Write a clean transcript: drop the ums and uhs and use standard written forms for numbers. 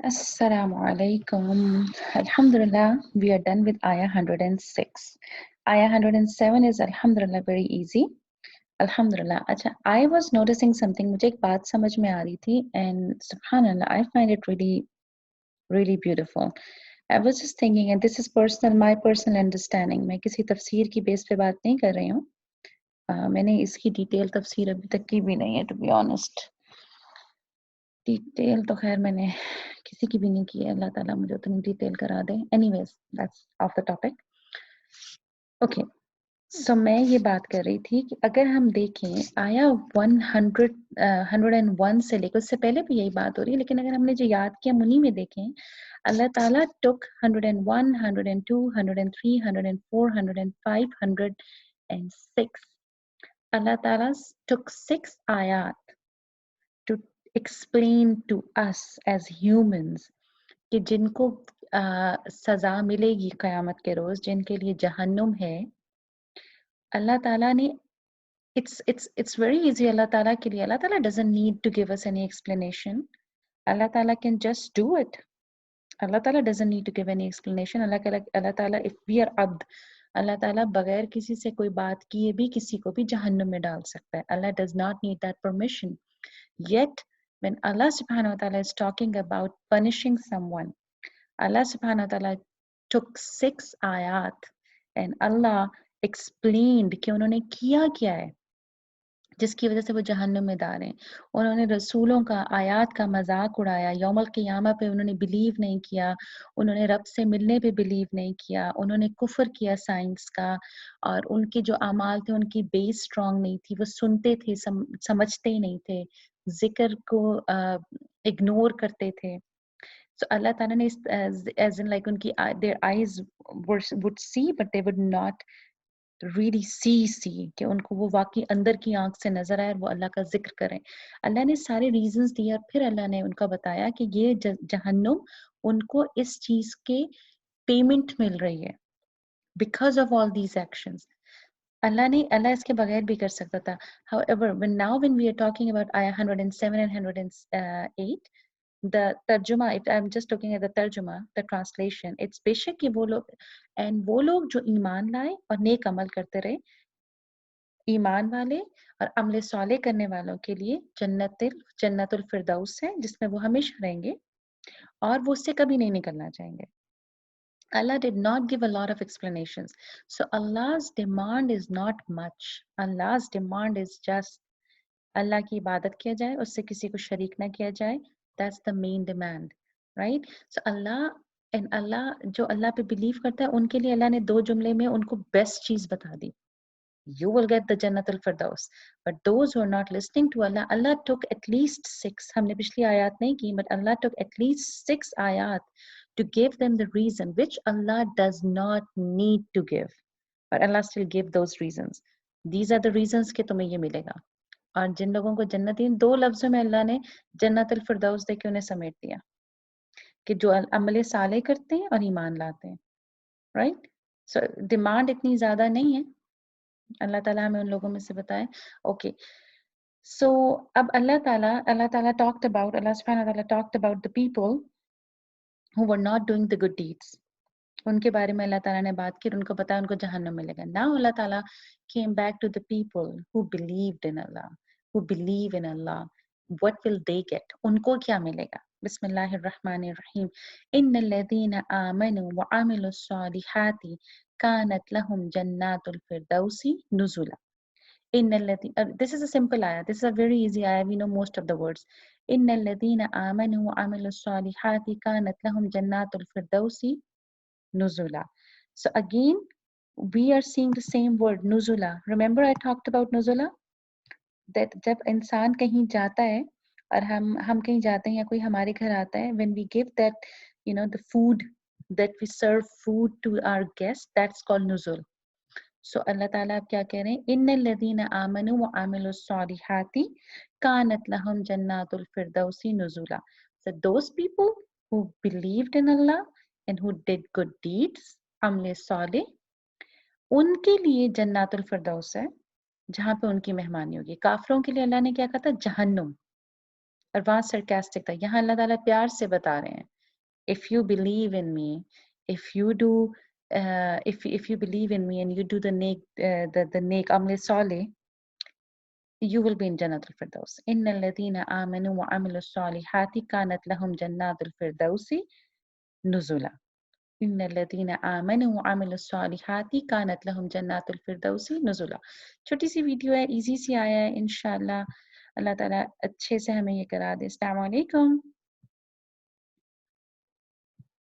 Assalamu alaikum. Alhamdulillah, we are done with Ayah 106. Ayah 107 is Alhamdulillah very easy. Alhamdulillah. अच्छा, I was noticing something. मुझे एक बात समझ में आ रही थी and subhanallah, I find it really, really beautiful. I was just thinking, and this is personal, my personal understanding. मैं किसी तफसीर की बेस पे बात नहीं कर रही हूँ. मैंने इसकी डिटेल तफसीर अभी तक की भी नहीं है, to be honest. डिटेल तो खैर मैंने किसी की भी नहीं की है, अल्लाह ताला मुझे उतनी डिटेल करा दे. Anyways that's off the topic. Okay, so मैं ये बात कर रही थी कि अगर हम देखें आया 101 से लेकर, उससे पहले भी यही बात हो रही है, लेकिन अगर हमने जो याद किया मुनी में देखें, अल्लाह ताला took 101, 102, 103, 104, 105, 106. Allah Ta'ala took 6 ayat to explain to us as humans कि जिनको सजा मिलेगी क़यामत के रोज, जिनके लिए जहन्नुम है, अल्लाह ताला ने it's very easy. अल्लाह ताला के लिए, अल्लाह ताला doesn't need to give us any explanation. अल्लाह ताला can just do it. अल्लाह ताला doesn't need to give any explanation. अल्लाह ताला, if we are abd, अल्लाह ताला बगैर किसी से कोई बात किए भी किसी को भी जहन्नुम में डाल सकता है. Allah does not need that permission. Yet when Allah subhanahu wa ta'ala is talking about punishing someone, Allah subhanahu wa ta'ala took 6 ayat and Allah explained कि उन्होंने किया क्या है जिसकी वजह से वो जहन्नुम में डाल रहे हैं. उन्होंने रसूलों का, आयात का मजाक उड़ाया, यौमल क़ियामा पे उन्होंने बिलीव नहीं किया, उन्होंने रब से मिलने पे बिलीव नहीं किया, उन्होंने कुफ्र किया साइंस का, और उनके जो अमाल थे उनकी बेस स्ट्रांग नहीं थी, वो सुनते थे समझते ही नहीं थे, जिक्र को इग्नोर करते थे. So Allah Ta'ala ने as in like उनकी their eyes would see but they would not really see कि उनको वो वाकई अंदर की आंख से नजर आए और वो अल्लाह का जिक्र करें. अल्लाह ने सारे रीजंस दिए और फिर अल्लाह ने उनका बताया कि ये जहन्नुम उनको इस चीज के पेमेंट मिल रही है because of all these actions. अल्लाह इसके बगैर भी कर सकता था. However, when we are talking about ayah 107 and 108, the tarjuma, if I'm just looking at the tarjuma, the translation, it's बेशक कि वो लोग जो ईमान लाए और नेक अमल करते रहे, ईमान वाले और अमल साले करने वालों के लिए जन्नतुल फिरदौस है, जिसमें वो हमेशा रहेंगे और वो उससे कभी नहीं निकलना चाहेंगे. Allah did not give a lot of explanations. So Allah's demand is not much. Allah's demand is just अल्लाह की इबादत किया जाए, उससे किसी को शरीक ना किया जाए. That's the main demand, right? So Allah जो अल्लाह पे बिलीव करता है, उनके लिए अल्लाह ने 2 जुमले में उनको बेस्ट चीज बता दी. You will get the Jannat al-Firdaus. But those who are not listening to Allah, Allah took at least 6. हमने पिछली आयत नहीं की, but Allah took at least 6 ayat to give them the reason which Allah does not need to give. But Allah still gave those reasons. These are the reasons कि तुम्हें ये मिलेगा. और जिन लोगों को जन्नत दी, 2 लफ्जों में अल्लाह ने जन्नत अल-फिरदौस देके उन्हें समेट दिया कि जो अमल साले करते हैं और ईमान लाते हैं, राइट? सो डिमांड इतनी ज्यादा नहीं है. अल्लाह ताला हमें उन लोगों में से बताए. ओके, सो अब अल्लाह ताला talked about, Allah subhanahu wa ta'ala talked about the people who were not doing the good deeds. उनके बारे में अल्लाह ताला ने बात की, उनको पता है उनको जहन्नम मिलेगा. Now Allah ताला came back to the people who believed in Allah, who believe in Allah. What will they get? उनको क्या मिलेगा? बिस्मिल्लाहिर्रहमानिर्रहीम. इन्नल्लज़ीना आमनु व अमिलुस सालिहाति कानत लहुम जन्नातुल Firdausi नुज़ुला. This is a simple ayah. This is a very easy ayah. We know most of the words. Innalladhina amanu wa amilus salihati kanat lahum jannatul firdausi nuzula. So again, we are seeing the same word, nuzula. Remember I talked about nuzula? That जब इंसान कहीं जाता है और हम कहीं जाते हैं या कोई हमारे घर आता है, when we give that, the food, that we serve food to our guests, that's called nuzul. So Allah Ta'ala अब क्या कह रहे हैं? इन्नल लदीना आमनु व आमिलुस सालिहाति कानत लहुम जन्नातुल Firdausi नुज़ुला. So those people who believed in Allah and who did good deeds, अमल साले, उनके लिए जन्नातुल फिरदौस है, जहाँ पे उनकी मेहमानी होगी. काफिरों के लिए अल्लाह ने क्या कहा था? जहन्नुम. और वहां सरकास्टिक था. यहाँ अल्लाह ताला प्यार से बता रहे हैं if you believe in me, if you do if you believe in me and you do the neek amal saleh, you will be in Jannat al-Firdaus. إن الذين آمنوا وعملوا الصالحات كانت لهم جنات الفردوس نزلا. إن الذين آمنوا وعملوا الصالحات كانت لهم جنات الفردوस نزلا. छोटी सी वीडियो है, इजी सी आया है, इंशाल्लाह अल्लाह ताला अच्छे से हमें ये करा दे. अस्सलाम वालेकुम.